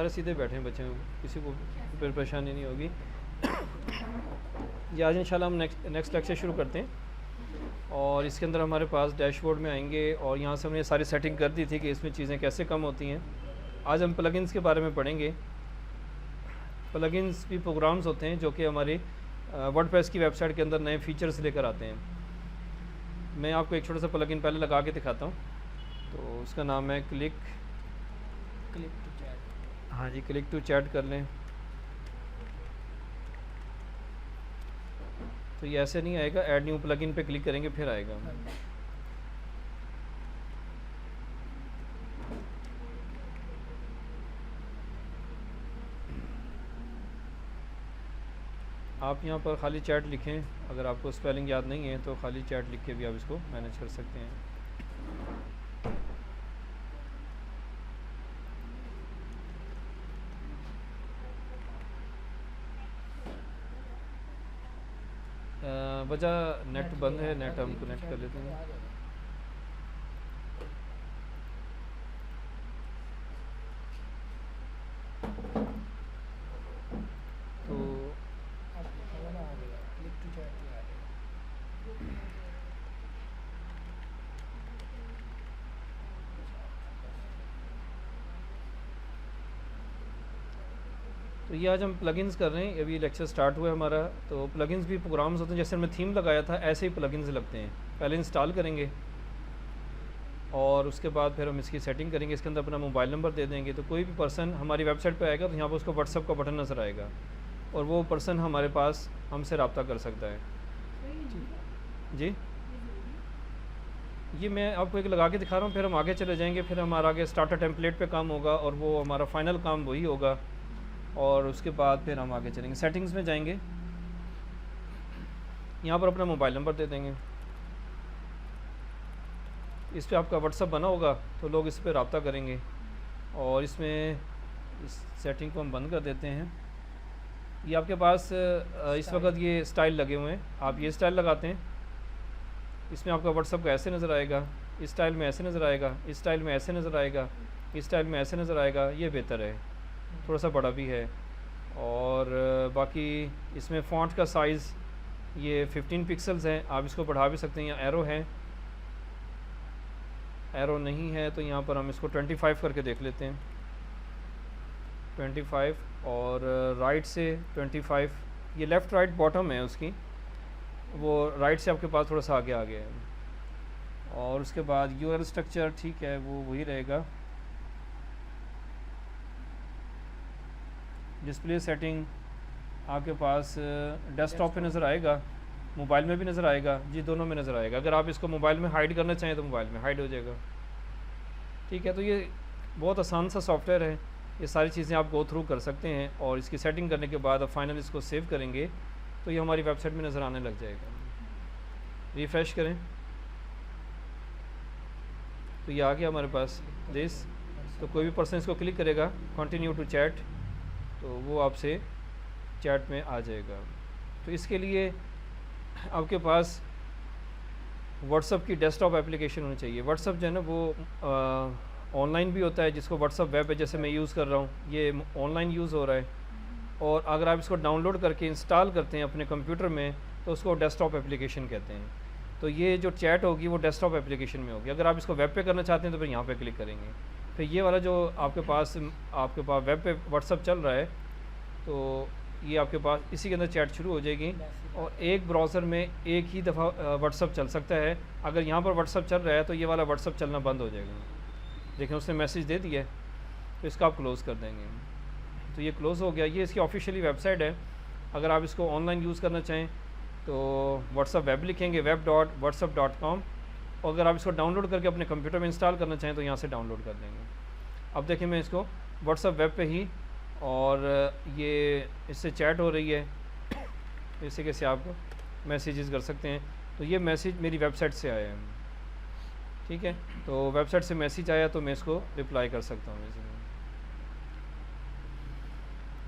सारे सीधे बैठे हैं बच्चे, किसी को फिर परेशानी नहीं होगी। ये आज इंशाल्लाह हम नेक्स्ट लेक्चर शुरू करते हैं। और इसके अंदर हमारे पास डैशबोर्ड में आएंगे और यहाँ से हमने सारी सेटिंग कर दी थी कि इसमें चीज़ें कैसे कम होती हैं। आज हम प्लगइन्स के बारे में पढ़ेंगे। प्लगइन्स भी प्रोग्राम्स होते हैं जो कि हमारे वर्डप्रेस की वेबसाइट के अंदर नए फीचर्स लेकर आते हैं। मैं आपको एक छोटा सा प्लगइन पहले लगा के दिखाता हूँ। तो उसका नाम है क्लिक टू चैट। हाँ जी, क्लिक टू चैट कर लें। तो ये ऐसे नहीं आएगा, ऐड न्यू प्लगइन पे क्लिक करेंगे फिर आएगा। आप यहाँ पर खाली चैट लिखें, अगर आपको स्पेलिंग याद नहीं है तो खाली चैट लिख के भी आप इसको मैनेज कर सकते हैं। वजह नेट बंद है, नेट हम कनेक्ट कर लेते हैं। तो क्लिक टू चैट पे आ गया। तो ये आज हम प्लगइन्स कर रहे हैं। अभी लेक्चर स्टार्ट हुआ है हमारा। तो प्लगइन्स भी प्रोग्राम्स होते हैं, जैसे हमने थीम लगाया था ऐसे ही प्लगइन्स लगते हैं। पहले इंस्टॉल करेंगे और उसके बाद फिर हम इसकी सेटिंग करेंगे। इसके अंदर अपना मोबाइल नंबर दे देंगे, तो कोई भी पर्सन हमारी वेबसाइट पे आएगा तो यहाँ पर उसको व्हाट्सअप का बटन नज़र आएगा और वो पर्सन हमारे पास हमसे रब्ता कर सकता है। जी, ये मैं आपको एक लगा के दिखा रहा हूँ, फिर हम आगे चले जाएंगे। फिर हमारा आगे स्टार्टर टेम्पलेट पे काम होगा और वो हमारा फाइनल काम वही होगा। और उसके बाद फिर हम आगे चलेंगे, सेटिंग्स में जाएंगे, यहाँ पर अपना मोबाइल नंबर दे देंगे। इस पर आपका व्हाट्सअप बना होगा तो लोग इस पर रब्ता करेंगे। और इसमें इस सेटिंग को हम बंद कर देते हैं। ये आपके पास इस वक्त ये स्टाइल लगे हुए हैं, आप ये स्टाइल लगाते हैं। इसमें आपका व्हाट्सअप का ऐसे नज़र आएगा, इस स्टाइल में ऐसे नज़र आएगा, इस स्टाइल में ऐसे नज़र आएगा, इस स्टाइल में ऐसे नज़र आएगा। ये बेहतर है, थोड़ा सा बड़ा भी है। और बाकी इसमें फ़ॉन्ट का साइज़ ये 15 पिक्सल्स हैं, आप इसको बढ़ा भी सकते हैं। यहाँ एरो है, एरो नहीं है तो यहाँ पर हम इसको 25 करके देख लेते हैं। 25 और राइट से 25। ये लेफ़्ट राइट बॉटम है उसकी, वो राइट से आपके पास थोड़ा सा आगे आ गया है। और उसके बाद यूआरएल स्ट्रक्चर ठीक है, वो वही रहेगा। डिस्प्ले सेटिंग आपके पास डेस्कटॉप पे नज़र आएगा, मोबाइल में भी नज़र आएगा। जी, दोनों में नज़र आएगा। अगर आप इसको मोबाइल में हाइड करना चाहें तो मोबाइल में हाइड हो जाएगा। ठीक है, तो ये बहुत आसान सा सॉफ्टवेयर है। ये सारी चीज़ें आप गो थ्रू कर सकते हैं और इसकी सेटिंग करने के बाद आप फाइनल इसको सेव करेंगे तो ये हमारी वेबसाइट में नज़र आने लग जाएगा। रिफ़्रेश करें तो ये आ गया हमारे पास दिस। तो कोई भी पर्सन इसको क्लिक करेगा कंटिन्यू टू चैट तो वो आपसे चैट में आ जाएगा। तो इसके लिए आपके पास व्हाट्सअप की डेस्कटॉप एप्लीकेशन होनी चाहिए। व्हाट्सअप जो है ना वो ऑनलाइन भी होता है, जिसको व्हाट्सअप वेब है जैसे मैं यूज़ कर रहा हूँ, ये ऑनलाइन यूज़ हो रहा है। और अगर आप इसको डाउनलोड करके इंस्टॉल करते हैं अपने कंप्यूटर में तो उसको डेस्कटॉप एप्लीकेशन कहते हैं। तो ये जो चैट होगी वो डेस्कटॉप एप्लीकेशन में होगी। अगर आप इसको वेब पे करना चाहते हैं तो फिर यहाँ पे क्लिक करेंगे। फिर ये वाला जो आपके पास वेब पे व्हाट्सअप चल रहा है तो ये आपके पास इसी के अंदर चैट शुरू हो जाएगी और एक ब्राउज़र में एक ही दफ़ा व्हाट्सअप चल सकता है। अगर यहाँ पर व्हाट्सअप चल रहा है तो ये वाला व्हाट्सअप चलना बंद हो जाएगा। देखें, उसने मैसेज दे दिया है तो इसका आप क्लोज़ कर देंगे। तो ये क्लोज़ हो गया। ये इसकी ऑफिशियली वेबसाइट है। अगर आप इसको ऑनलाइन यूज़ करना चाहें तो व्हाट्सअप वेब लिखेंगे web.whatsapp.com। और अगर आप इसको डाउनलोड करके अपने कंप्यूटर में इंस्टॉल करना चाहें तो यहाँ से डाउनलोड कर देंगे। अब देखें, मैं इसको व्हाट्सअप वेब पे ही, और ये इससे चैट हो रही है, इसी कैसे आप मैसेजेस कर सकते हैं। तो ये मैसेज मेरी वेबसाइट से आया है। ठीक है, तो वेबसाइट से मैसेज आया तो मैं इसको रिप्लाई कर सकता हूँ इसमें।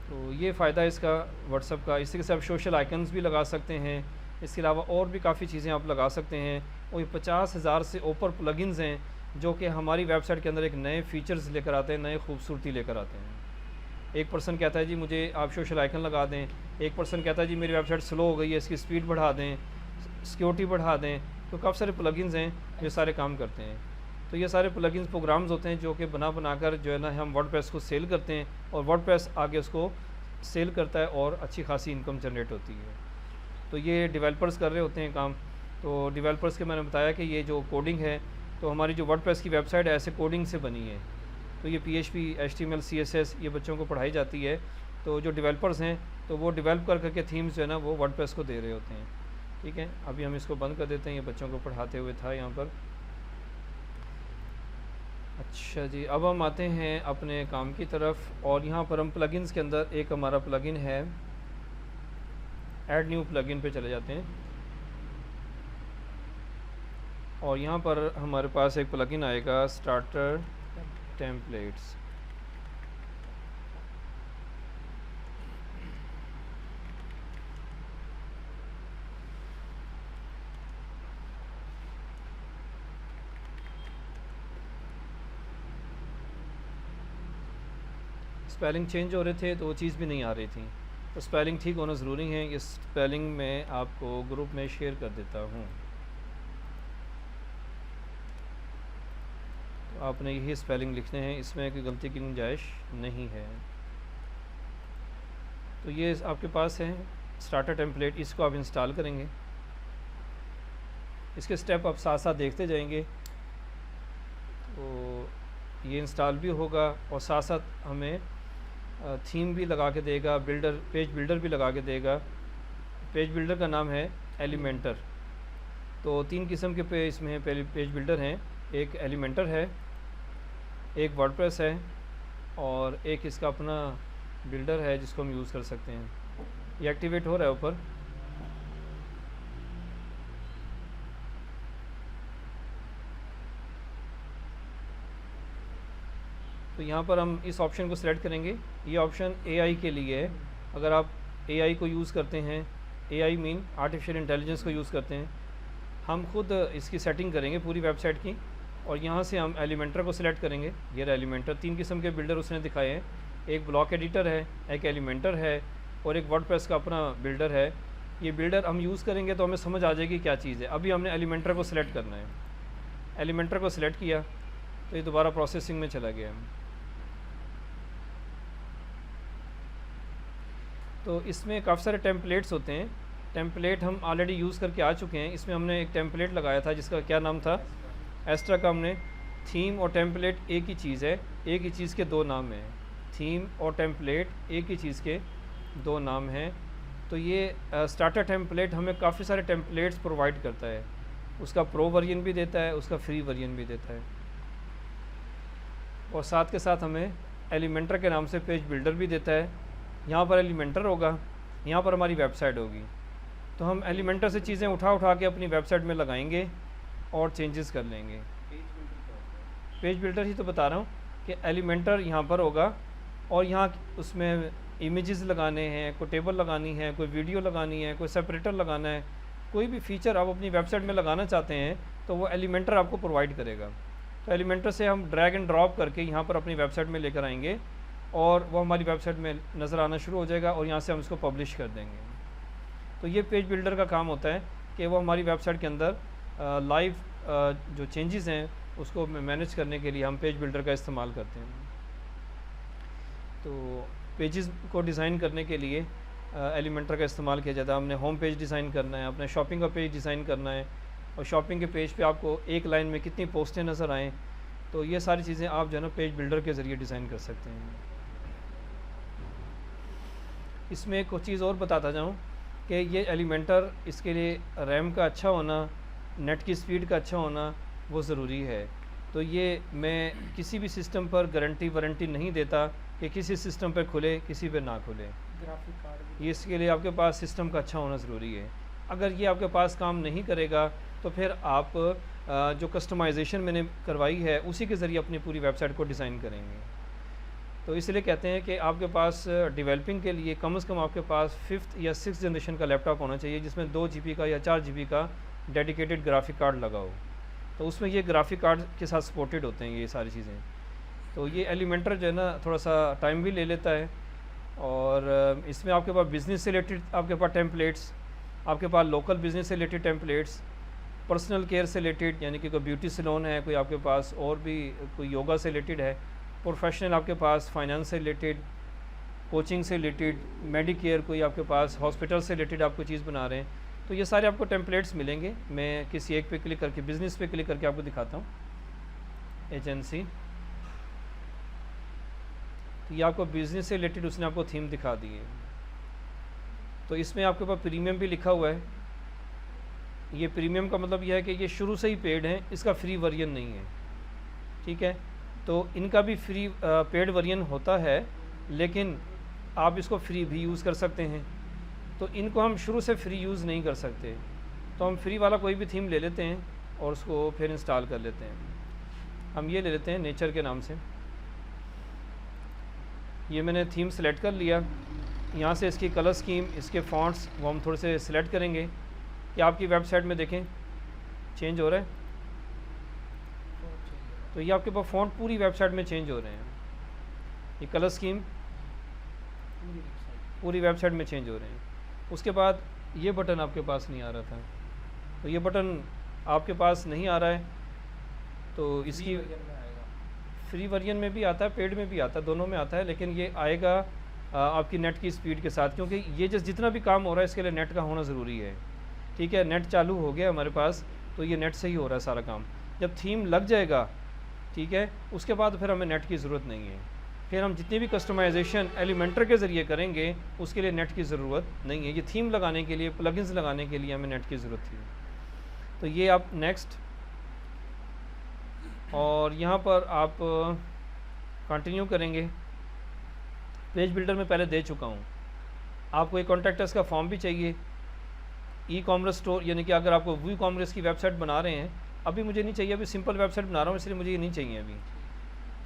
तो ये फ़ायदा है इसका व्हाट्सअप का। इसी के साथ आप सोशल आइकन्स भी लगा सकते हैं। इसके अलावा और भी काफ़ी चीज़ें आप लगा सकते हैं। और ये 50,000 से ऊपर प्लगइन्स हैं जो कि हमारी वेबसाइट के अंदर एक नए फ़ीचर्स लेकर आते हैं, नए खूबसूरती लेकर आते हैं। एक पर्सन कहता है जी मुझे आप सोशल आइकन लगा दें, एक पर्सन कहता है जी मेरी वेबसाइट स्लो हो गई है, इसकी स्पीड बढ़ा दें, सिक्योरिटी बढ़ा दें। तो काफ़ी सारे प्लगइन्स हैं जो सारे काम करते हैं। तो ये सारे प्लगइन्स प्रोग्राम्स होते हैं जो कि बना कर जो है ना हम वर्डप्रेस को सेल करते हैं और वर्डप्रेस आगे उसको सेल करता है और अच्छी खासी इनकम जनरेट होती है। तो ये डेवलपर्स कर रहे होते हैं काम। तो डेवलपर्स के मैंने बताया कि ये जो कोडिंग है, तो हमारी जो वर्डप्रेस की वेबसाइट है ऐसे कोडिंग से बनी है। तो ये PHP, HTML, CSS ये बच्चों को पढ़ाई जाती है। तो जो डेवलपर्स हैं तो वो डेवलप करके थीम्स जो है ना वो वर्डप्रेस को दे रहे होते हैं। ठीक है, अभी हम इसको बंद कर देते हैं, ये बच्चों को पढ़ाते हुए था यहाँ पर। अच्छा जी, अब हम आते हैं अपने काम की तरफ और यहाँ पर हम प्लगइन्स के अंदर एक हमारा प्लगइन है, ऐड न्यू प्लगइन पे चले जाते हैं और यहाँ पर हमारे पास एक प्लगइन आएगा स्टार्टर टेम्पलेट्स। स्पेलिंग चेंज हो रहे थे तो वो चीज़ भी नहीं आ रही थी, तो स्पेलिंग ठीक होना ज़रूरी है। इस स्पेलिंग मैं आपको ग्रुप में शेयर कर देता हूँ। तो आपने यही स्पेलिंग लिखने हैं, इसमें कोई गलती की गुंजाइश नहीं है। तो ये आपके पास है स्टार्टर टेम्पलेट, इसको आप इंस्टॉल करेंगे। इसके स्टेप आप साथ साथ देखते जाएंगे। तो ये इंस्टॉल भी होगा और साथ साथ हमें थीम भी लगा के देगा, पेज बिल्डर भी लगा के देगा। पेज बिल्डर का नाम है एलिमेंटर। तो 3 किस्म के इसमें पेज बिल्डर हैं, एक एलिमेंटर है, एक वर्डप्रेस है और एक इसका अपना बिल्डर है जिसको हम यूज़ कर सकते हैं। ये एक्टिवेट हो रहा है ऊपर। तो यहाँ पर हम इस ऑप्शन को सिलेक्ट करेंगे। ये ऑप्शन AI के लिए है। अगर आप AI को यूज़ करते हैं, AI मीन आर्टिफिशियल इंटेलिजेंस को यूज़ करते हैं, हम खुद इसकी सेटिंग करेंगे पूरी वेबसाइट की और यहाँ से हम एलिमेंटर को सिलेक्ट करेंगे। ये रहा एलिमेंटर। 3 किस्म के बिल्डर उसने दिखाए हैं, एक ब्लॉक एडिटर है, एक एलिमेंटर है और एक वर्डप्रेस का अपना बिल्डर है। ये बिल्डर हम यूज़ करेंगे तो हमें समझ आ जाएगी क्या चीज़ है। अभी हमने एलिमेंटर को सिलेक्ट करना है। एलिमेंटर को सिलेक्ट किया तो ये दोबारा प्रोसेसिंग में चला गया। तो इसमें काफ़ी सारे टेम्पलेट्स होते हैं। टेम्पलेट हम ऑलरेडी यूज़ करके आ चुके हैं। इसमें हमने एक टेम्पलेट लगाया था जिसका क्या नाम था, एस्ट्रा का। हमने थीम और टेम्पलेट एक ही चीज़ है, एक ही चीज़ के 2 नाम हैं। थीम और टेम्पलेट एक ही चीज़ के 2 नाम हैं। तो ये स्टार्टर टेम्पलेट हमें काफ़ी सारे टेम्पलेट्स प्रोवाइड करता है। उसका प्रो वर्जन भी देता है, उसका फ्री वर्जन भी देता है और साथ के साथ हमें एलिमेंटर के नाम से पेज बिल्डर भी देता है। यहाँ पर एलिमेंटर होगा, यहाँ पर हमारी वेबसाइट होगी। तो हम एलिमेंटर से चीज़ें उठा के अपनी वेबसाइट में लगाएंगे और चेंजेस कर लेंगे। पेज बिल्डर ही तो बता रहा हूँ कि एलिमेंटर यहाँ पर होगा और यहाँ उसमें इमेजेस लगाने हैं, कोई टेबल लगानी है, कोई वीडियो लगानी है, कोई सेपरेटर लगाना है, कोई भी फीचर आप अपनी वेबसाइट में लगाना चाहते हैं तो वो एलिमेंटर आपको प्रोवाइड करेगा। तो एलिमेंटर से हम ड्रैग एंड ड्रॉप करके यहाँ पर अपनी वेबसाइट में लेकर आएंगे और वो हमारी वेबसाइट में नज़र आना शुरू हो जाएगा और यहाँ से हम इसको पब्लिश कर देंगे। तो ये पेज बिल्डर का काम होता है कि वो हमारी वेबसाइट के अंदर लाइव जो चेंजेस हैं उसको मैनेज करने के लिए हम पेज बिल्डर का इस्तेमाल करते हैं। तो पेजेस को डिज़ाइन करने के लिए एलिमेंटर का इस्तेमाल किया जाता है। हमने होम पेज डिज़ाइन करना है, अपने शॉपिंग का पेज डिज़ाइन करना है और शॉपिंग के पेज पे आपको एक लाइन में कितनी पोस्टें नज़र आएँ, तो ये सारी चीज़ें आप जो है ना पेज बिल्डर के ज़रिए डिज़ाइन कर सकते हैं। इसमें एक चीज़ और बताता जाऊँ कि ये एलिमेंटर, इसके लिए रैम का अच्छा होना, नेट की स्पीड का अच्छा होना वो ज़रूरी है। तो ये मैं किसी भी सिस्टम पर गारंटी वारंटी नहीं देता कि किसी सिस्टम पर खुले किसी पर ना खुले। ग्राफिक कार्ड ये इसके लिए आपके पास सिस्टम का अच्छा होना ज़रूरी है। अगर ये आपके पास काम नहीं करेगा तो फिर आप जो कस्टमाइजेशन मैंने करवाई है उसी के ज़रिए अपनी पूरी वेबसाइट को डिज़ाइन करेंगे। तो इसलिए कहते हैं कि आपके पास डेवलपिंग के लिए कम से कम आपके पास 5th या 6th जनरेशन का लैपटॉप होना चाहिए जिसमें 2 GB का या 4 GB का डेडिकेटेड ग्राफिक कार्ड लगा हो। तो उसमें ये ग्राफिक कार्ड के साथ सपोर्टेड होते हैं ये सारी चीज़ें। तो ये एलिमेंटर जो है ना थोड़ा सा टाइम भी ले लेता है, और इसमें आपके पास बिज़नेस से रिलेटेड आपके पास टेम्पलेट्स, आपके पास लोकल बिज़नेस से रिलेटेड टेम्पलेट्स, पर्सनल केयर से रिलेटेड यानी कि कोई ब्यूटी सैलून है, कोई आपके पास और भी कोई योगा से रिलेटेड है, प्रोफेशनल आपके पास फाइनेंस से रिलेटेड, कोचिंग से रिलेटेड, मेडिकेयर, कोई आपके पास हॉस्पिटल से रिलेटेड आप कोई चीज़ बना रहे हैं, तो ये सारे आपको टेम्पलेट्स मिलेंगे। मैं किसी एक पे क्लिक करके बिज़नेस पे क्लिक करके आपको दिखाता हूँ। एजेंसी, तो ये आपको बिज़नेस से रिलेटेड उसने आपको थीम दिखा दी है। तो इसमें आपके पास प्रीमियम भी लिखा हुआ है। ये प्रीमियम का मतलब यह है कि ये शुरू से ही पेड है, इसका फ्री वर्जन नहीं है, ठीक है। तो इनका भी फ्री पेड वर्जन होता है, लेकिन आप इसको फ्री भी यूज़ कर सकते हैं। तो इनको हम शुरू से फ्री यूज़ नहीं कर सकते, तो हम फ्री वाला कोई भी थीम ले लेते हैं और उसको फिर इंस्टॉल कर लेते हैं। हम ये ले लेते हैं नेचर के नाम से। ये मैंने थीम सेलेक्ट कर लिया। यहाँ से इसकी कलर स्कीम, इसके फ़ॉन्ट्स वो हम थोड़े से सिलेक्ट करेंगे कि आपकी वेबसाइट में देखें चेंज हो रहा है। तो ये आपके पास फ़ॉन्ट पूरी वेबसाइट में चेंज हो रहे हैं। ये कलर स्कीम पूरी वेबसाइट में चेंज हो रहे हैं। उसके बाद ये बटन आपके पास नहीं आ रहा था, तो ये बटन आपके पास नहीं आ रहा है, तो इसकी फ्री वर्जन में भी आता है, पेड में भी आता है, दोनों में आता है, लेकिन ये आएगा आपकी नेट की स्पीड के साथ, क्योंकि ये जितना भी काम हो रहा है इसके लिए नेट का होना ज़रूरी है, ठीक है। नेट चालू हो गया हमारे पास, तो ये नेट से ही हो रहा है सारा काम। जब थीम लग जाएगा, ठीक है, उसके बाद फिर हमें नेट की ज़रूरत नहीं है। फिर हम जितनी भी कस्टमाइजेशन एलिमेंटर के ज़रिए करेंगे उसके लिए नेट की ज़रूरत नहीं है। ये थीम लगाने के लिए, प्लगइन्स लगाने के लिए हमें नेट की ज़रूरत थी। तो ये आप नेक्स्ट, और यहाँ पर आप कंटिन्यू करेंगे। पेज बिल्डर में पहले दे चुका हूँ। आपको एक कॉन्टैक्ट का फॉर्म भी चाहिए। ई कॉमर्स स्टोर, यानी कि अगर आपको वी कॉमर्स की वेबसाइट बना रहे हैं, अभी मुझे नहीं चाहिए, अभी सिंपल वेबसाइट बना रहा हूँ इसलिए मुझे ये नहीं चाहिए अभी।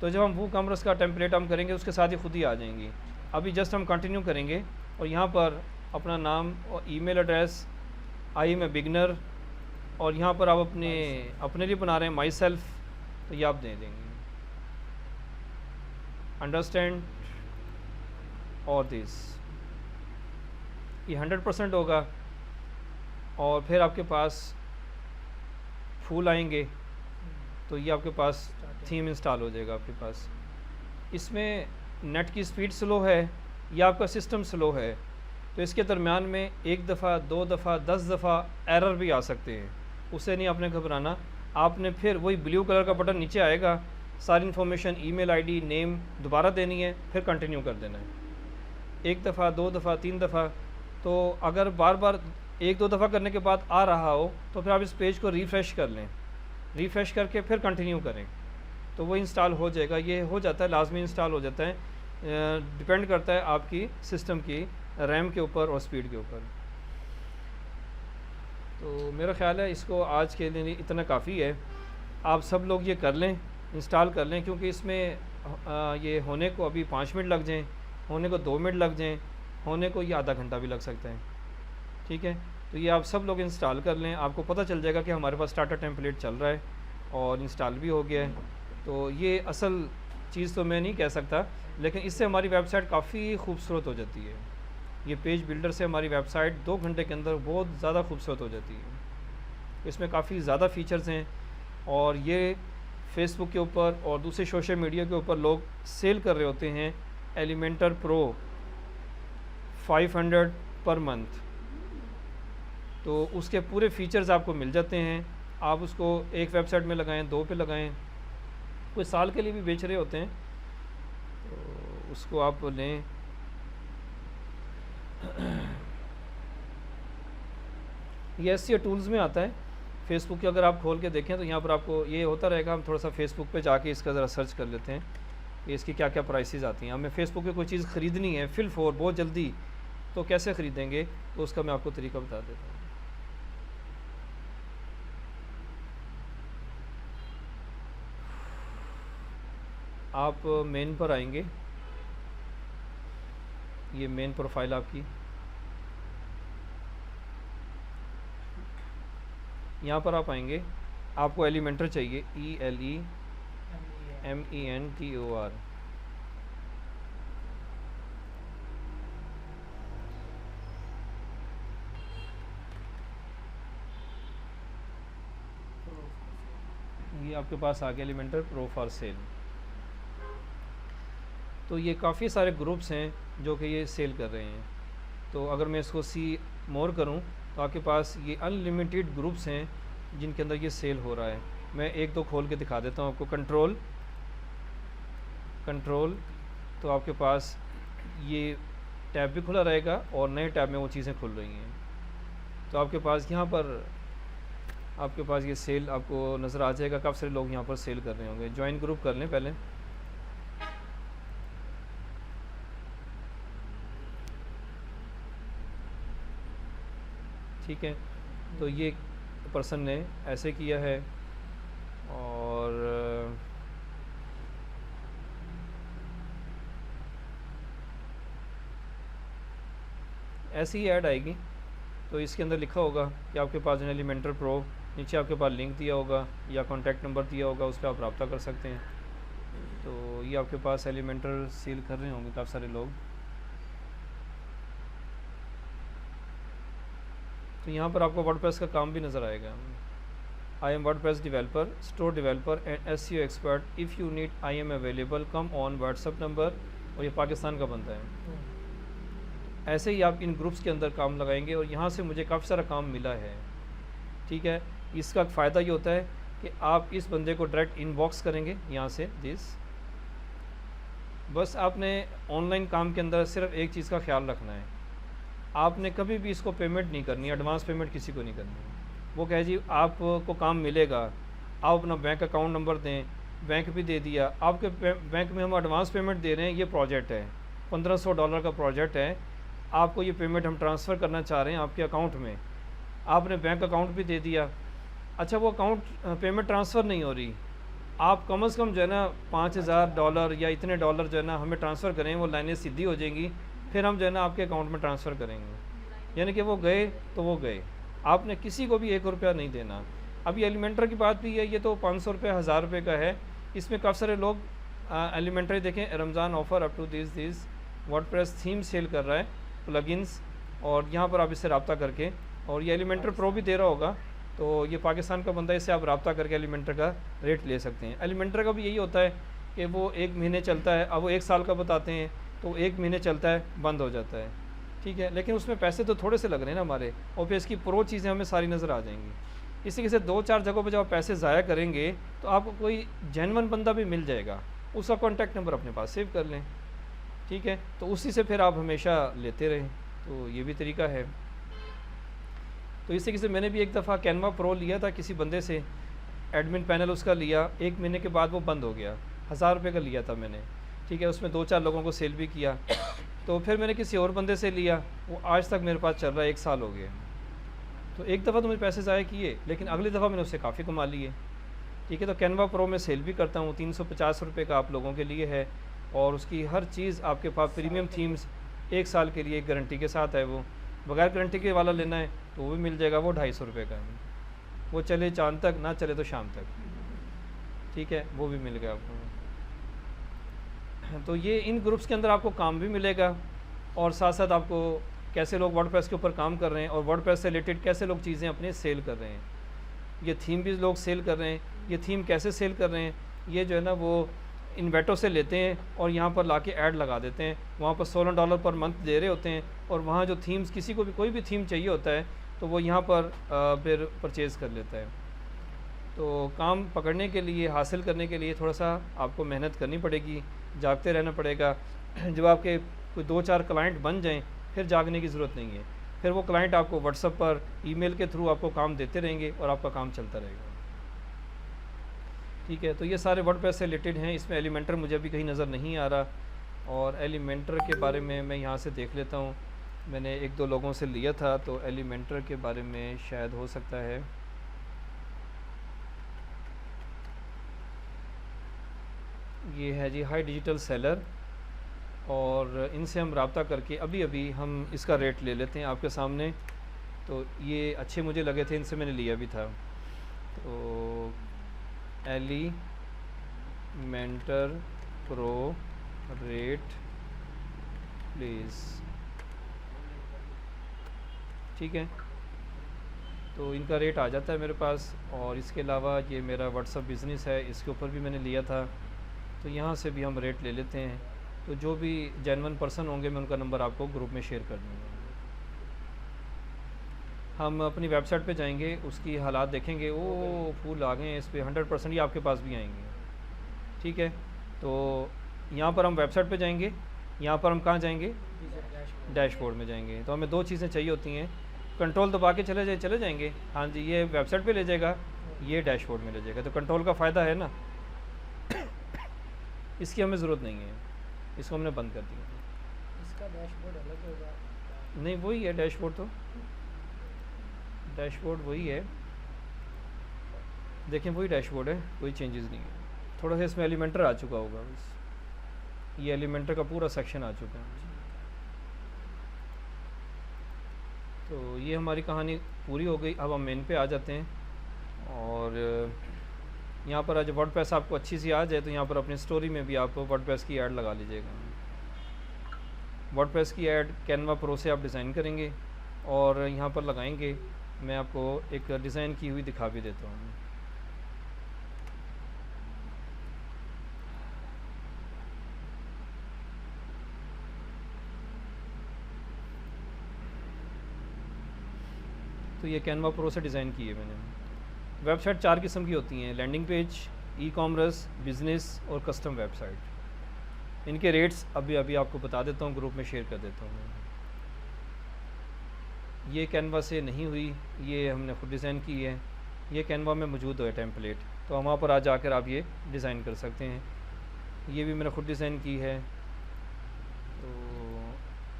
तो जब हम वो कॉमर्स का टेम्पलेट हम करेंगे उसके साथ ही खुद ही आ जाएंगी। अभी जस्ट हम कंटिन्यू करेंगे, और यहाँ पर अपना नाम और email address, I am a beginner, और यहाँ पर आप अपने लिए बना रहे हैं माई सेल्फ, तो ये आप दे देंगे अंडरस्टैंड और दिस, ये 100% होगा। और फिर आपके पास फूल आएंगे, तो ये आपके पास थीम इंस्टॉल हो जाएगा आपके पास। इसमें नेट की स्पीड स्लो है या आपका सिस्टम स्लो है, तो इसके दरमियान में एक दफ़ा, 2 दफ़ा, 10 दफ़ा एरर भी आ सकते हैं। उससे नहीं आपने घबराना। आपने फिर वही ब्लू कलर का बटन नीचे आएगा, सारी इन्फॉर्मेशन, ईमेल आईडी, नेम दोबारा देनी है, फिर कंटिन्यू कर देना है। 1 दफ़ा, 2 दफ़ा, 3 दफ़ा। तो अगर बार बार 1-2 दफ़ा करने के बाद आ रहा हो तो फिर आप इस पेज को रिफ़्रेश कर लें, रिफ़्रेश करके फिर कंटिन्यू करें, तो वो इंस्टॉल हो जाएगा। ये हो जाता है, लाजमी इंस्टॉल हो जाता है, डिपेंड करता है आपकी सिस्टम की रैम के ऊपर और स्पीड के ऊपर। तो मेरा ख़्याल है इसको आज के लिए इतना काफ़ी है। आप सब लोग ये कर लें, इंस्टॉल कर लें, क्योंकि इसमें ये होने को अभी 5 मिनट लग जाएं, होने को 2 मिनट लग जाएं, होने को ये आधा घंटा भी लग सकता है, ठीक है। तो ये आप सब लोग इंस्टॉल कर लें, आपको पता चल जाएगा कि हमारे पास स्टार्टर टेम्पलेट चल रहा है और इंस्टॉल भी हो गया है। तो ये असल चीज़ तो मैं नहीं कह सकता, लेकिन इससे हमारी वेबसाइट काफ़ी खूबसूरत हो जाती है। ये पेज बिल्डर से हमारी वेबसाइट 2 घंटे के अंदर बहुत ज़्यादा खूबसूरत हो जाती है। इसमें काफ़ी ज़्यादा फ़ीचर्स हैं, और ये फेसबुक के ऊपर और दूसरे सोशल मीडिया के ऊपर लोग सेल कर रहे होते हैं एलिमेंटर प्रो 500 पर मंथ। तो उसके पूरे फ़ीचर्स आपको मिल जाते हैं। आप उसको एक वेबसाइट में लगाएं, 2 पे लगाएं, कोई साल के लिए भी बेच रहे होते हैं, तो उसको आप लें। ये SEO टूल्स में आता है। फेसबुक के अगर आप खोल के देखें तो यहाँ पर आपको ये होता रहेगा। हम थोड़ा सा फेसबुक पे जाके इसका ज़रा सर्च कर लेते हैं कि इसकी क्या क्या प्राइसेस आती हैं। हमें फेसबुक पे कोई चीज़ ख़रीदनी है फिल फॉर बहुत जल्दी, तो कैसे ख़रीदेंगे, तो उसका मैं आपको तरीका बता देता हूँ। आप मेन पर आएंगे, ये मेन प्रोफाइल आपकी, यहाँ पर आप आएंगे, आपको एलिमेंटर चाहिए, MENTOR। ये आपके पास आ गया एलिमेंटर प्रो फॉर सेल। तो ये काफ़ी सारे ग्रुप्स हैं जो कि ये सेल कर रहे हैं। तो अगर मैं इसको सी मोर करूं तो आपके पास ये अनलिमिटेड ग्रुप्स हैं जिनके अंदर ये सेल हो रहा है। मैं एक दो खोल के दिखा देता हूँ आपको। कंट्रोल तो आपके पास ये टैब भी खुला रहेगा और नए टैब में वो चीज़ें खुल रही हैं। तो आपके पास यहाँ पर आपके पास ये सेल आपको नज़र आ जाएगा। काफ़ी सारे लोग यहाँ पर सेल कर रहे होंगे। ज्वाइन ग्रुप कर लें पहले। ठीक है, तो ये पर्सन ने ऐसे किया है और ऐसी ही ऐड आएगी। तो इसके अंदर लिखा होगा कि आपके पास जो है एलिमेंटर प्रो, नीचे आपके पास लिंक दिया होगा या कॉन्टैक्ट नंबर दिया होगा, उस पर आप रब्ता कर सकते हैं। तो ये आपके पास एलिमेंटर सेल कर रहे होंगे काफ़ी सारे लोग। तो यहाँ पर आपको वर्डप्रेस का काम भी नज़र आएगा। I am WordPress developer, store developer and SEO expert. If you need I am available, come on WhatsApp number. और ये पाकिस्तान का बंदा है। ऐसे ही आप इन ग्रुप्स के अंदर काम लगाएंगे और यहाँ से मुझे काफ़ी सारा काम मिला है। ठीक है, इसका फ़ायदा ये होता है कि आप इस बंदे को डायरेक्ट इनबॉक्स करेंगे यहाँ से बस आपने ऑनलाइन काम के अंदर सिर्फ एक चीज़ का ख्याल रखना है, आपने कभी भी इसको पेमेंट नहीं करनी, एडवांस पेमेंट किसी को नहीं करनी। वो कहे जी आपको काम मिलेगा, आप अपना बैंक अकाउंट नंबर दें, बैंक भी दे दिया, आपके बैंक में हम एडवांस पेमेंट दे रहे हैं, ये प्रोजेक्ट है $1500 का प्रोजेक्ट है, आपको ये पेमेंट हम ट्रांसफ़र करना चाह रहे हैं आपके अकाउंट में। आपने बैंक अकाउंट भी दे दिया। अच्छा, वो अकाउंट पेमेंट ट्रांसफ़र नहीं हो रही, आप कम से कम जो है ना $5000 या इतने डॉलर जो है ना हमें ट्रांसफ़र करें, वो लाइनें सीधी हो जाएंगी, फिर हम जो है ना आपके अकाउंट में ट्रांसफ़र करेंगे। यानी कि वो गए तो वो गए, आपने किसी को भी ₹1 नहीं देना। अब ये एलिमेंटर की बात भी है, ये तो ₹500 1000 का है। इसमें काफ़ी सारे लोग एलिमेंटर देखें, Ramzan offer up to this WordPress theme sale कर रहा है, प्लगइन्स, और यहाँ पर आप इससे रब्ता करके, और ये एलिमेंटर प्रो भी दे रहा होगा, तो ये पाकिस्तान का बंदा, इससे आप रब्ता करके एलिमेंटर का रेट ले सकते हैं। एलिमेंटर का भी यही होता है कि वो 1 महीने चलता है। अब वो 1 साल का बताते हैं तो 1 महीने चलता है, बंद हो जाता है। ठीक है, लेकिन उसमें पैसे तो थोड़े से लग रहे हैं ना हमारे, और फिर इसकी प्रो चीज़ें हमें सारी नज़र आ जाएंगी। इसी के से 2-4 जगहों पर जब आप पैसे ज़ाया करेंगे तो आपको कोई जेन्युइन बंदा भी मिल जाएगा, उसका कॉन्टैक्ट नंबर अपने पास सेव कर लें। ठीक है, तो उसी से फिर आप हमेशा लेते रहें, तो ये भी तरीका है। तो इसी से मैंने भी एक दफ़ा कैनवा प्रो लिया था किसी बंदे से, एडमिन पैनल उसका लिया, 1 महीने के बाद वो बंद हो गया। $1000 का लिया था मैंने। ठीक है, उसमें 2-4 लोगों को सेल भी किया। तो फिर मैंने किसी और बंदे से लिया, वो आज तक मेरे पास चल रहा है, 1 साल हो गया। तो एक दफ़ा तो मुझे पैसे ज़ाया किए, लेकिन अगली दफ़ा मैंने उससे काफ़ी कमा लिए। ठीक है, तो कैनवा प्रो में सेल भी करता हूँ, ₹350 का आप लोगों के लिए है, और उसकी हर चीज़ आपके पास प्रीमियम थीम्स 1 साल के लिए गारंटी के साथ है। वो बगैर गारंटी के वाला लेना है तो वो भी मिल जाएगा, वो $250 का है, वो चले चांद तक, ना चले तो शाम तक। ठीक है, वो भी मिल गया आपको। तो ये इन ग्रुप्स के अंदर आपको काम भी मिलेगा, और साथ साथ आपको कैसे लोग वर्डप्रेस के ऊपर काम कर रहे हैं और वर्डप्रेस से रिलेटेड कैसे लोग चीज़ें अपने सेल कर रहे हैं। ये थीम भी लोग सेल कर रहे हैं, ये थीम कैसे सेल कर रहे हैं, ये जो है ना वो इन्वेटो से लेते हैं और यहाँ पर लाके ऐड लगा देते हैं, वहाँ पर $16 पर मंथ दे रहे होते हैं, और वहाँ जो थीम्स, किसी को भी कोई भी थीम चाहिए होता है तो वो यहाँ पर फिर परचेज़ कर लेता है। तो काम पकड़ने के लिए, हासिल करने के लिए थोड़ा सा आपको मेहनत करनी पड़ेगी, जागते रहना पड़ेगा। जब आपके कोई 2-4 क्लाइंट बन जाएं, फिर जागने की ज़रूरत नहीं है, फिर वो क्लाइंट आपको व्हाट्सएप पर, ईमेल के थ्रू आपको काम देते रहेंगे और आपका काम चलता रहेगा। ठीक है, तो ये सारे वर्डप्रेस से रिलेटेड हैं। इसमें एलिमेंटर मुझे अभी कहीं नज़र नहीं आ रहा, और एलिमेंटर के बारे में मैं यहाँ से देख लेता हूँ, मैंने 1-2 लोगों से लिया था, तो एलिमेंटर के बारे में शायद हो सकता है। ये है जी हाई डिजिटल सेलर, और इनसे हम रब्ता करके अभी हम इसका रेट ले लेते हैं आपके सामने। तो ये अच्छे मुझे लगे थे, इनसे मैंने लिया भी था। तो मेंटर प्रो रेट प्लीज़। ठीक है, तो इनका रेट आ जाता है मेरे पास। और इसके अलावा ये मेरा व्हाट्सअप बिज़नेस है, इसके ऊपर भी मैंने लिया था, तो यहाँ से भी हम रेट ले लेते हैं। तो जो भी जेन्युइन पर्सन होंगे मैं उनका नंबर आपको ग्रुप में शेयर कर दूँगा। हम अपनी वेबसाइट पे जाएंगे, उसकी हालात देखेंगे, ओ फूल आ गए हैं इस पर 100% ही आपके पास भी आएंगे। ठीक है, तो यहाँ पर हम वेबसाइट पे जाएंगे, यहाँ पर हम कहाँ जाएंगे, डैशबोर्ड में जाएंगे। तो हमें दो चीज़ें चाहिए होती हैं, कंट्रोल दबा के चले जाएंगे। हाँ जी, ये वेबसाइट पे ले जाएगा, ये डैशबोर्ड में ले जाएगा। तो कंट्रोल का फ़ायदा है ना, इसकी हमें ज़रूरत नहीं है, इसको हमने बंद कर दिया। इसका डैशबोर्ड अलग होगा? नहीं, वही है डैशबोर्ड, तो डैशबोर्ड वही है, देखें वही डैशबोर्ड है, कोई चेंजेस नहीं है। थोड़ा सा इसमें एलिमेंटर आ चुका होगा बस, ये एलिमेंटर का पूरा सेक्शन आ चुका है। तो ये हमारी कहानी पूरी हो गई। अब हम मेन पे आ जाते हैं। और यहाँ पर आज वर्डप्रेस आपको अच्छी सी आ जाए तो यहाँ पर अपनी स्टोरी में भी आप वर्डप्रेस की ऐड लगा लीजिएगा। वर्डप्रेस की ऐड कैनवा प्रो से आप डिज़ाइन करेंगे और यहाँ पर लगाएंगे। मैं आपको एक डिज़ाइन की हुई दिखा भी देता हूँ। तो ये कैनवा प्रो से डिज़ाइन की है मैंने। वेबसाइट 4 किस्म की होती हैं, landing page, e commerce, business और कस्टम वेबसाइट। इनके रेट्स अभी आपको बता देता हूँ, ग्रुप में शेयर कर देता हूँ। ये कैनवा से नहीं हुई, ये हमने खुद डिज़ाइन की है। ये कैनवा में मौजूद है टेम्पलेट, तो वहाँ पर आ जाकर आप ये डिज़ाइन कर सकते हैं। ये भी मैंने खुद डिज़ाइन की है। तो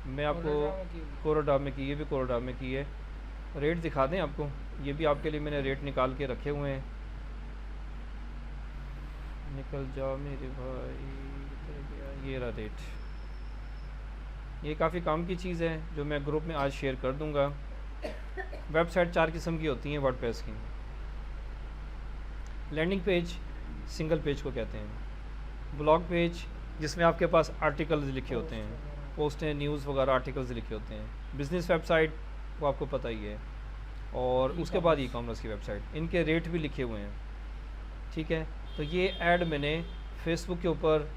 मैं आपको कोरोडा में की, ये भी कोरोडा में की है। रेट दिखा दें आपको, ये भी आपके लिए मैंने रेट निकाल के रखे हुए हैं। निकल जाओ मेरे भाई, ये रहा रेट। ये काफ़ी काम की चीज़ है जो मैं ग्रुप में आज शेयर कर दूंगा। वेबसाइट 4 किस्म की होती हैं वर्डप्रेस की। लैंडिंग पेज सिंगल पेज को कहते हैं। ब्लॉग पेज जिसमें आपके पास आर्टिकल्स लिखे होते हैं, पोस्टें, न्यूज़ वगैरह आर्टिकल्स लिखे होते हैं। बिज़नेस वेबसाइट वो आपको पता ही है। और उसके बाद ई कॉमर्स की वेबसाइट, इनके रेट भी लिखे हुए हैं। ठीक है, तो ये ऐड मैंने फेसबुक के ऊपर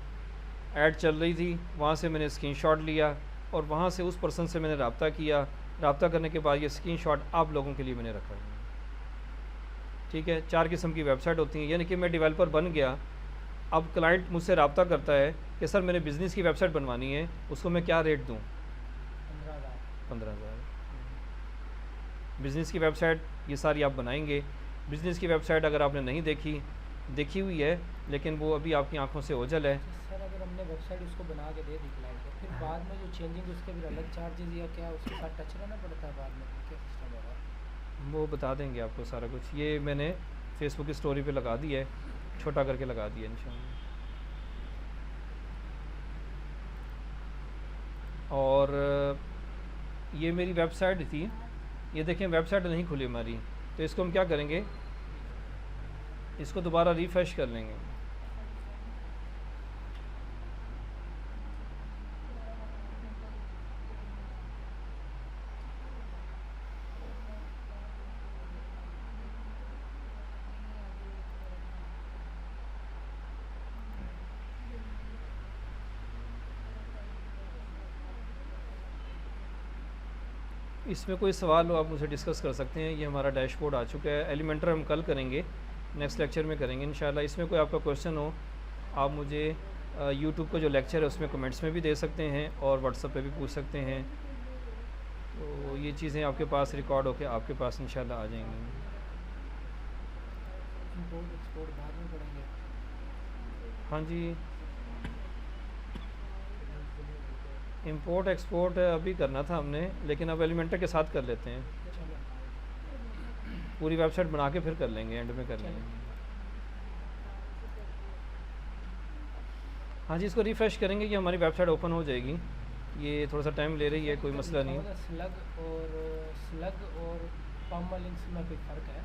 ऐड चल रही थी, वहाँ से मैंने स्क्रीनशॉट लिया और वहाँ से उस पर्सन से मैंने रब्ता किया। रब्ता करने के बाद ये स्क्रीनशॉट आप लोगों के लिए मैंने रखा है। ठीक है, 4 किस्म की वेबसाइट होती हैं। यानी कि मैं डेवलपर बन गया, अब क्लाइंट मुझसे रब्ता करता है कि सर मैंने बिज़नेस की वेबसाइट बनवानी है, उसको मैं क्या रेट दूँ? 15,000। बिज़नेस की वेबसाइट ये सारी आप बनाएंगे। बिज़नेस की वेबसाइट अगर आपने नहीं देखी हुई है लेकिन वो अभी आपकी आंखों से ओझल है। सर अगर हमने वेबसाइट उसको बना के दे दी क्लाइंट को, फिर बाद में जो चेंजिंग उसके फिर अलग चार्जेस या क्या उसके साथ टच रहना पड़ता है बाद में, क्या सिस्टम होगा? वो बता देंगे आपको सारा कुछ। ये मैंने फेसबुक की स्टोरी पे लगा दी है, छोटा करके लगा दिया इंशाल्लाह। और ये मेरी वेबसाइट थी, ये देखें वेबसाइट नहीं खुली हमारी, तो इसको हम क्या करेंगे, इसको दोबारा रिफ्रेश कर लेंगे। इसमें कोई सवाल हो आप मुझे डिस्कस कर सकते हैं। ये हमारा डैशबोर्ड आ चुका है। एलिमेंटर हम कल करेंगे, नेक्स्ट लेक्चर में करेंगे इंशाल्लाह। इसमें कोई आपका क्वेश्चन हो आप मुझे यूट्यूब का जो लेक्चर है उसमें कमेंट्स में भी दे सकते हैं और व्हाट्सएप पे भी पूछ सकते हैं। तो ये चीज़ें आपके पास रिकॉर्ड होकर आपके पास इंशाल्लाह आ जाएंगी। इंपोर्ट एक्सपोर्ट बाद में करेंगे? हाँ जी, इंपोर्ट एक्सपोर्ट अभी करना था हमने, लेकिन अब एलिमेंटर के साथ कर लेते हैं। पूरी वेबसाइट बना के फिर कर लेंगे, एंड में कर लेंगे। हाँ जी, इसको रिफ़्रेश करेंगे कि हमारी वेबसाइट ओपन हो जाएगी। ये थोड़ा सा टाइम ले रही है, कोई मसला नहीं है। स्लग और पाम लिंक्स में कोई फ़र्क है?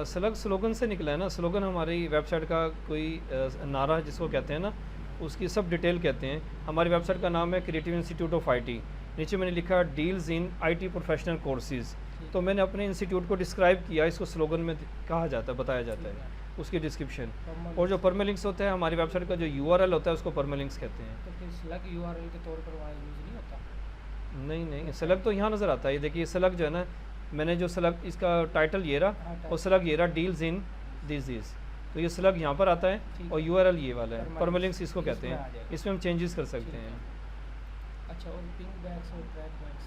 स्लग स्लोगन से निकला है ना। स्लोगन हमारी वेबसाइट का कोई नारा जिसको कहते हैं ना, उसकी सब डिटेल कहते हैं। हमारी वेबसाइट का नाम है क्रिएटिव इंस्टीट्यूट ऑफ आईटी। नीचे मैंने लिखा deals in IT professional courses, तो मैंने अपने इंस्टीट्यूट को डिस्क्राइब किया, इसको स्लोगन में कहा जाता है, बताया जाता है, उसकी डिस्क्रिप्शन। और जो परमालिंक्स होता है हमारी वेबसाइट का जो यूआरएल होता है उसको परमालिंक्स कहते हैं। तो फिर स्लग यूआरएल के तौर पर वहाँ यूज़ नहीं होता? नहीं, स्लग तो यहाँ नज़र आता है। ये देखिए स्लग जो है ना, मैंने जो स्लग इसका टाइटल ये रहा और स्लग ये रहा डील्स इन दिस, तो ये स्लग यहाँ पर आता है और यूआरएल ये वाला है, परमालिंक्स इसको कहते हैं। इसमें हम चेंजेस कर सकते हैं। अच्छा, और पिंग बैग्स और ट्रैक बैग्स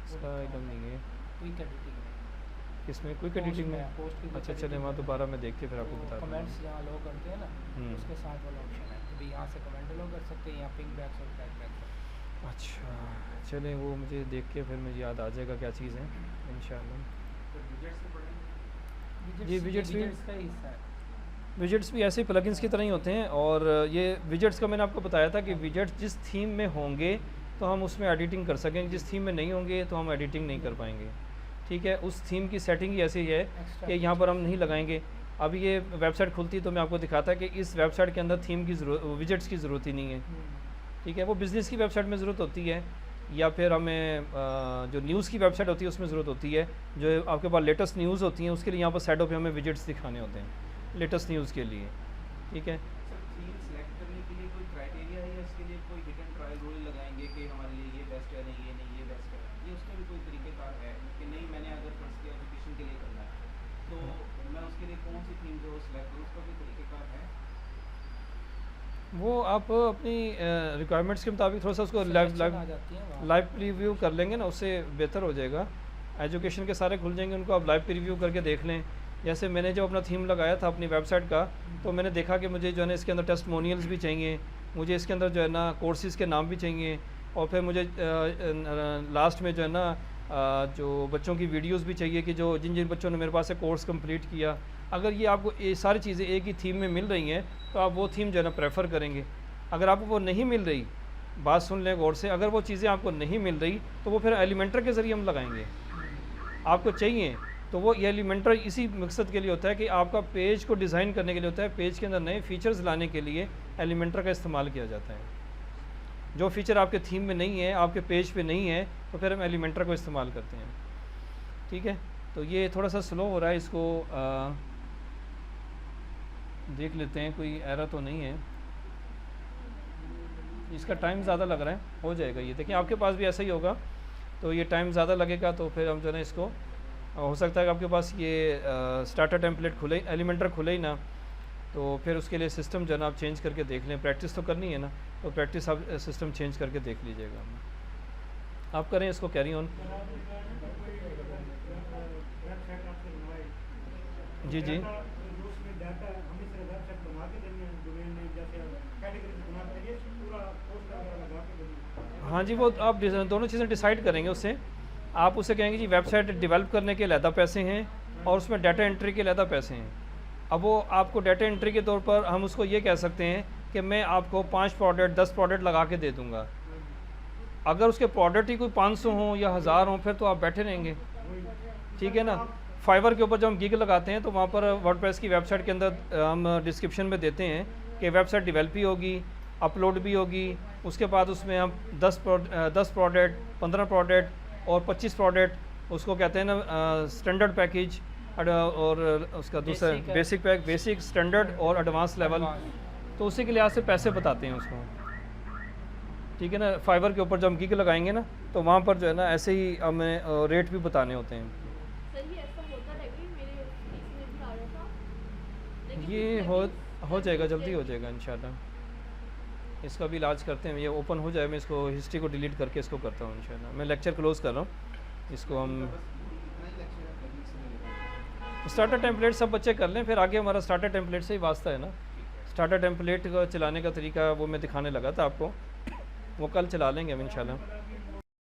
इसका आइटम नहीं है क्विक एडिटिंग इसमें, क्विक एडिटिंग में। अच्छा चले वहाँ दोबारा मैं देख के फिर आपको बता दूँ। कमेंट्स यहाँ लो करते हैं ना, उसके साथ वाला ऑप्शन है, तो भी यहाँ से कमेंट लो कर सकते हैं, यहाँ पिंग बैग्स और ट्रैक बैग्स। अच्छा चलें, वो मुझे देख के फिर मुझे याद आ जाएगा क्या चीज़ है इंशाल्लाह। जी विजेट्स भी का हिस्सा है। विजेट्स भी ऐसे प्लगइन्स की तरह ही होते हैं। और ये विजेट्स का मैंने आपको बताया था कि विजेट्स जिस थीम में होंगे तो हम उसमें एडिटिंग कर सकेंगे, जिस थीम में नहीं होंगे तो हम एडिटिंग नहीं कर पाएंगे। ठीक है, उस थीम की सेटिंग ही ऐसी है कि यहाँ पर हम नहीं लगाएंगे। अभी ये वेबसाइट खुलती तो मैं आपको दिखाता कि इस वेबसाइट के अंदर थीम की विजेट्स की ज़रूरत ही नहीं है। ठीक है, वो बिज़नेस की वेबसाइट में ज़रूरत होती है, या फिर हमें जो न्यूज़ की वेबसाइट होती है उसमें ज़रूरत होती है। जो आपके पास लेटेस्ट न्यूज़ होती हैं उसके लिए यहाँ पर साइडों पे हमें विजेट्स दिखाने होते हैं लेटेस्ट न्यूज़ के लिए। ठीक है, थीम सेलेक्ट करने के लिए कोई क्राइटेरिया है या इसके लिए कोई हिट एंड ट्रायल रूल लगाएंगे कि हमारे लिए ये बेस्ट है, नहीं ये बेस्ट है, ये उसका भी कोई तरीक़ेकार है कि नहीं? मैंने अगर फर्स्ट के एजुकेशन के लिए करना है तो मैं उसके लिए कौन सी थीम जो सेलेक्ट करूँ, उसका भी तरीक़ेकार है? वो आप अपनी रिक्वायरमेंट्स के मुताबिक थोड़ा सा उसको लाइव प्रीव्यू कर लेंगे ना, उससे बेहतर हो जाएगा। एजुकेशन के सारे खुल जाएंगे, उनको आप लाइव प्रीव्यू करके देख लें। जैसे मैंने जो अपना थीम लगाया था अपनी वेबसाइट का, तो मैंने देखा कि मुझे जो है ना इसके अंदर टेस्टिमोनियल्स भी चाहिए, मुझे इसके अंदर जो है ना कोर्सेज़ के नाम भी चाहिए, और फिर मुझे लास्ट में जो है ना जो बच्चों की वीडियोस भी चाहिए कि जो जिन जिन बच्चों ने मेरे पास से कोर्स कंप्लीट किया। अगर ये आपको ये सारी चीज़ें एक ही थीम में मिल रही हैं तो आप वो थीम जो है ना प्रेफर करेंगे। अगर आपको वो नहीं मिल रही, बात सुन लें गौर से, अगर वो चीज़ें आपको नहीं मिल रही तो वो फिर एलिमेंटर के ज़रिए हम लगाएंगे। आपको चाहिए तो वो एलिमेंटर इसी मकसद के लिए होता है कि आपका पेज को डिज़ाइन करने के लिए होता है, पेज के अंदर नए फीचर्स लाने के लिए एलिमेंटर का इस्तेमाल किया जाता है। जो फीचर आपके थीम में नहीं है, आपके पेज पे नहीं है, तो फिर हम एलिमेंटर को इस्तेमाल करते हैं। ठीक है, तो ये थोड़ा सा स्लो हो रहा है, इसको देख लेते हैं कोई एरर तो नहीं है। इसका टाइम ज़्यादा लग रहा है, हो जाएगा ये। देखिए आपके पास भी ऐसा ही होगा, तो ये टाइम ज़्यादा लगेगा तो फिर हम जो है ना इसको, हो सकता है कि आपके पास ये स्टार्टर टेम्पलेट खुले, एलिमेंटर खुले ही ना, तो फिर उसके लिए सिस्टम जो है ना आप चेंज करके देख लें। प्रैक्टिस तो करनी है ना, तो प्रैक्टिस आप सिस्टम चेंज करके देख लीजिएगा। आप करें इसको कैरी ऑन। जी जी हाँ जी, वो आप दोनों चीज़ें डिसाइड करेंगे उससे। आप उसे कहेंगे जी वेबसाइट डेवलप करने के अलग पैसे हैं और उसमें डाटा एंट्री के अलग पैसे हैं। अब वो आपको डाटा एंट्री के तौर पर हम उसको ये कह सकते हैं कि मैं आपको 5 प्रोडक्ट 10 प्रोडक्ट लगा के दे दूँगा। अगर उसके प्रोडक्ट ही कोई 500 हों या 1000 हों फिर तो आप बैठे रहेंगे। ठीक है ना। फाइवर के ऊपर जब हम गिग लगाते हैं तो वहाँ पर वर्डप्रेस की वेबसाइट के अंदर हम डिस्क्रिप्शन में देते हैं कि वेबसाइट डेवलप भी होगी, अपलोड भी होगी, उसके बाद उसमें हम 10 प्रोडक्ट 15 प्रोडक्ट और 25 प्रोडक्ट, उसको कहते हैं ना स्टैंडर्ड पैकेज, और उसका दूसरा बेसिक पैक, बेसिक, स्टैंडर्ड और एडवांस लेवल, तो उसी के लिहाज से पैसे बताते हैं उसको। ठीक है ना। फाइवर के ऊपर जब हम गिग लगाएंगे ना तो वहाँ पर जो है ना ऐसे ही हमें रेट भी बताने होते हैं। ये हो जाएगा, जल्दी हो जाएगा इंशाल्लाह। इसका भी इलाज करते हैं, ये ओपन हो जाए, मैं इसको हिस्ट्री को डिलीट करके इसको करता हूँ इंशाल्लाह। मैं लेक्चर क्लोज़ कर रहा हूँ, इसको हम स्टार्टर टेम्पलेट सब बच्चे कर लें, फिर आगे हमारा स्टार्टर टेम्पलेट से ही वास्ता है ना। स्टार्टर टेम्पलेट का चलाने का तरीका वो मैं दिखाने लगा था आपको, वो कल चला लेंगे हम इंशाल्लाह।